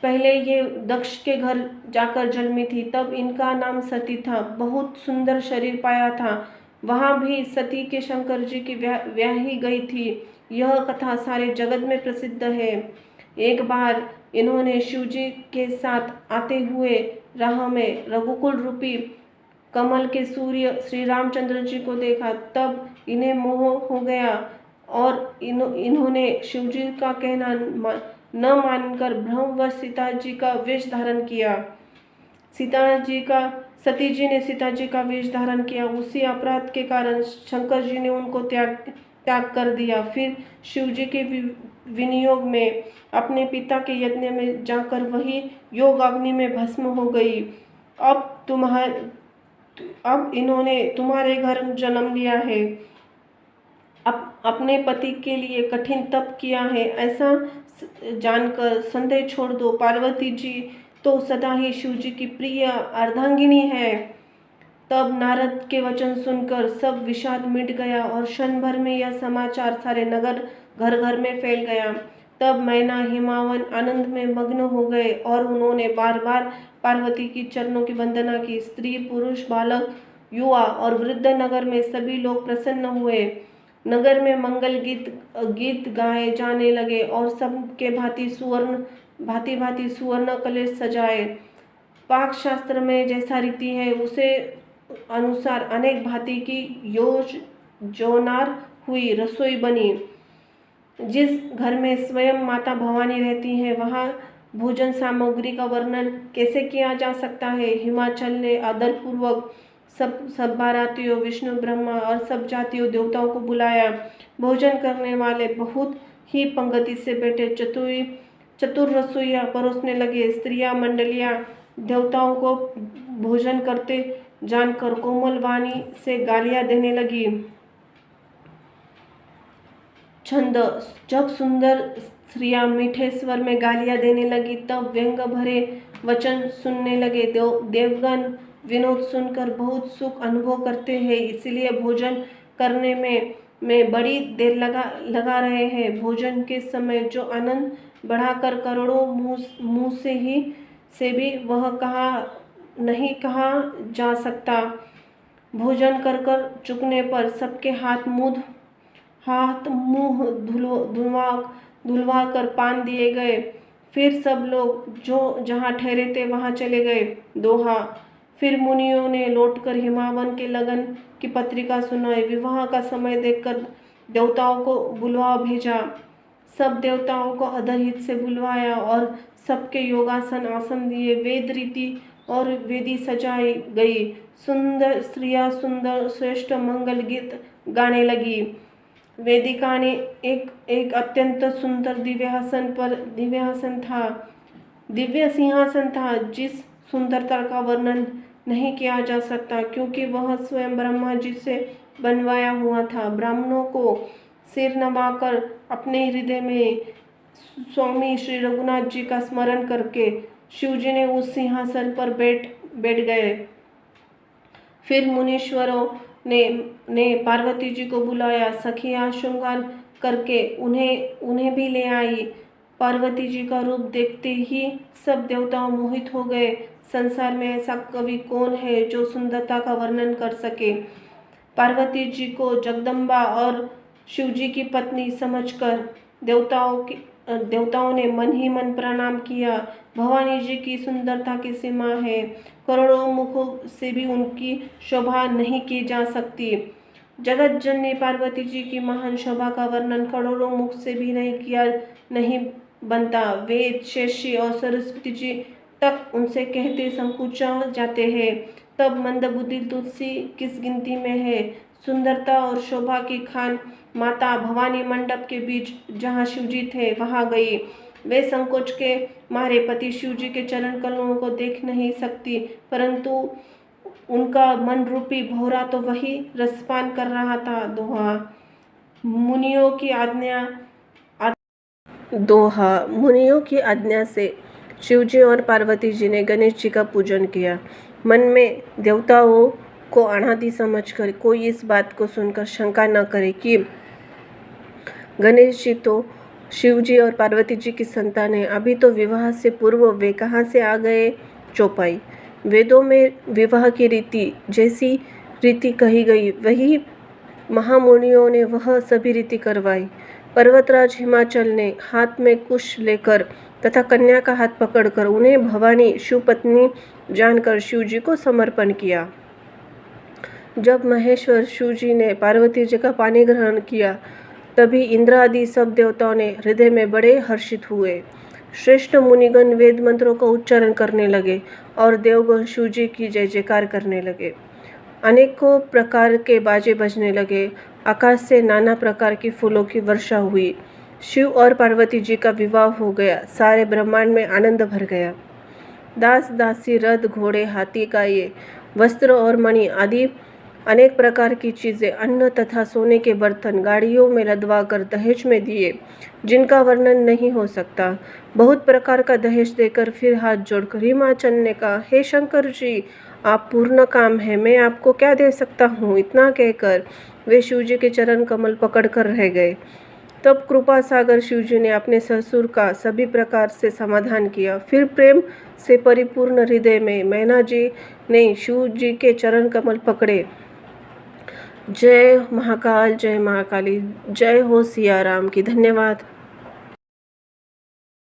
पहले ये दक्ष के घर जाकर जन्मी थी, तब इनका नाम सती था। बहुत सुंदर शरीर पाया था। वहाँ भी सती के शंकर जी की ब्याही गई थी। यह कथा सारे जगत में प्रसिद्ध है। एक बार इन्होंने शिव जी के साथ आते हुए राह में रघुकुल रूपी कमल के सूर्य श्री रामचंद्र जी को देखा। तब इन्हें मोह हो गया और इन्होंने शिव जी का कहना न मानकर भ्रमवश सीता जी का वेश धारण किया। सती जी ने सीता जी का वेश धारण किया। उसी अपराध के कारण शंकर जी ने उनको त्याग कर दिया। फिर शिव जी के विनियोग में अपने पिता के यज्ञ में जाकर वही योग अग्नि में भस्म हो गई। अब इन्होंने तुम्हारे घर जन्म लिया है। अपने पति के लिए कठिन तप किया है, ऐसा जानकर संदेह छोड़ दो। पार्वती जी तो सदा ही शिव जी की प्रिय अर्धांगिनी है। तब नारद के वचन सुनकर सब विषाद मिट गया और क्षण भर में यह समाचार सारे नगर घर घर में फैल गया। तब मैना हिमावन आनंद में मग्न हो गए और उन्होंने बार बार पार्वती की चरणों की वंदना की। स्त्री, पुरुष, बालक, युवा और वृद्ध नगर में सभी लोग प्रसन्न हुए। नगर में मंगल गीत गाए जाने लगे और सबके भांति भांति सुवर्ण कलश सजाए। पाक शास्त्र में जैसा रीति है उसे अनुसार अनेक भांति की जोनार हुई, रसोई बनी। जिस घर में स्वयं माता भवानी रहती है वहाँ भोजन सामग्री का वर्णन कैसे किया जा सकता है। हिमाचल ने आदरपूर्वक सब बारातियों, विष्णु, ब्रह्मा और सब जातियों देवताओं को बुलाया। भोजन करने वाले बहुत ही पंक्ति से बैठे चतुर रसोइया परोसने लगे। स्त्रियां मंडलियां देवताओं को भोजन करते जानकर कोमल वाणी से गालियां देने लगी। छंद। जब सुंदर स्त्रियां मीठे स्वर में गालियां देने लगी तब व्यंग भरे वचन सुनने लगे। देवगण विनोद सुनकर बहुत सुख अनुभव करते हैं, इसलिए भोजन करने में बड़ी देर लगा रहे हैं। भोजन के समय जो आनंद बढ़ाकर करोड़ों मुंह से भी वह नहीं कहा जा सकता। भोजन कर चुकने पर सबके हाथ मुंह धुलवा कर पान दिए गए। फिर सब लोग जो जहाँ ठहरे थे वहाँ चले गए। दोहा। फिर मुनियों ने लौटकर हिमावन के लगन की पत्रिका सुनाई। विवाह का समय देखकर देवताओं को बुलवा भेजा। सब देवताओं को अधरहित से बुलवाया और सबके योगासन आसन दिए। वेद रीति और वेदी सजाई गई। सुंदर स्त्रियां सुंदर श्रेष्ठ मंगल गीत गाने लगी। वेदिका ने एक अत्यंत सुंदर दिव्य सिंहासन था जिस सुंदरता का वर्णन नहीं किया जा सकता, क्योंकि वह स्वयं ब्रह्मा जी से बनवाया हुआ था। ब्राह्मणों को सिर नवाकर अपने हृदय में स्वामी श्री रघुनाथ जी का स्मरण करके शिव जी ने उस सिंहासन पर बैठ गए। फिर मुनीश्वरों ने पार्वती जी को बुलाया। सखियां श्रृंगार करके उन्हें भी ले आई। पार्वती जी का रूप देखते ही सब देवताओं मोहित हो गए। संसार में ऐसा कवि कौन है जो सुंदरता का वर्णन कर सके। पार्वती जी को जगदम्बा और शिव जी की पत्नी समझकर देवताओं ने मन ही मन प्रणाम किया। भवानी जी की सुंदरता की सीमा है, करोड़ों मुखों से भी उनकी शोभा नहीं की जा सकती। जगत जननी पार्वती जी की महान शोभा का वर्णन करोड़ों मुख से भी बनता। वेद, शेषी और सरस्वती जी तक उनसे कहते संकुचा जाते हैं। तब मंदबुद्धि तुलसी किस गिनती में है। सुंदरता और शोभा की खान माता भवानी मंडप के बीच जहाँ शिवजी थे वहाँ गई। वे संकोच के मारे पति शिवजी के चरण कमलों को देख नहीं सकती, परंतु उनका मन रूपी भौरा तो वही रसपान कर रहा था। मुनियों की मुनियों की आज्ञा से शिवजी और पार्वती जी ने गणेश जी का पूजन किया। मन में देवताओं को अनादि समझकर कोई इस बात को सुनकर शंका न करे कि गणेश जी तो शिवजी और पार्वती जी की संतान है, अभी तो विवाह से पूर्व वे कहाँ से आ गए। चौपाई। वेदों में विवाह की रीति जैसी रीति कही गई, वही महामुनियों ने वह सभी रीति करवाई। पर्वतराज हिमाचल ने हाथ में कुश लेकर तथा कन्या का हाथ पकड़कर उन्हें भवानी शिवपत्नी जानकर शिवजी को समर्पण किया। जब महेश्वर शिवजी ने पार्वती जी का पानी ग्रहण किया, तभी इंद्र आदि सब देवताओं ने हृदय में बड़े हर्षित हुए। श्रेष्ठ मुनिगण वेद मंत्रों का उच्चारण करने लगे और देवगण शिवजी की जय जयकार करने लगे। अनेकों प्रकार के बाजे बजने लगे। आकाश से नाना प्रकार की फूलों की वर्षा हुई। शिव और पार्वती जी का विवाह हो गया। सारे ब्रह्मांड में आनंद भर गया। दास दासी, रथ, घोड़े, हाथी, गाये, वस्त्र और मणि आदि अनेक प्रकार की चीज़ें, अन्न तथा सोने के बर्तन गाड़ियों में लदवाकर दहेज में दिए, जिनका वर्णन नहीं हो सकता। बहुत प्रकार का दहेज देकर फिर हाथ जोड़कर हिमाचल ने कहा, हे शंकर जी, आप पूर्ण काम है, मैं आपको क्या दे सकता हूँ। इतना कहकर वे शिवजी के चरण कमल पकड़कर रह गए। तब कृपा सागर शिवजी ने अपने ससुर का सभी प्रकार से समाधान किया। फिर प्रेम से परिपूर्ण हृदय में मैना जी ने शिव जी के चरण कमल पकड़े। जय महाकाल, जय महाकाली, जय हो सिया राम की। धन्यवाद।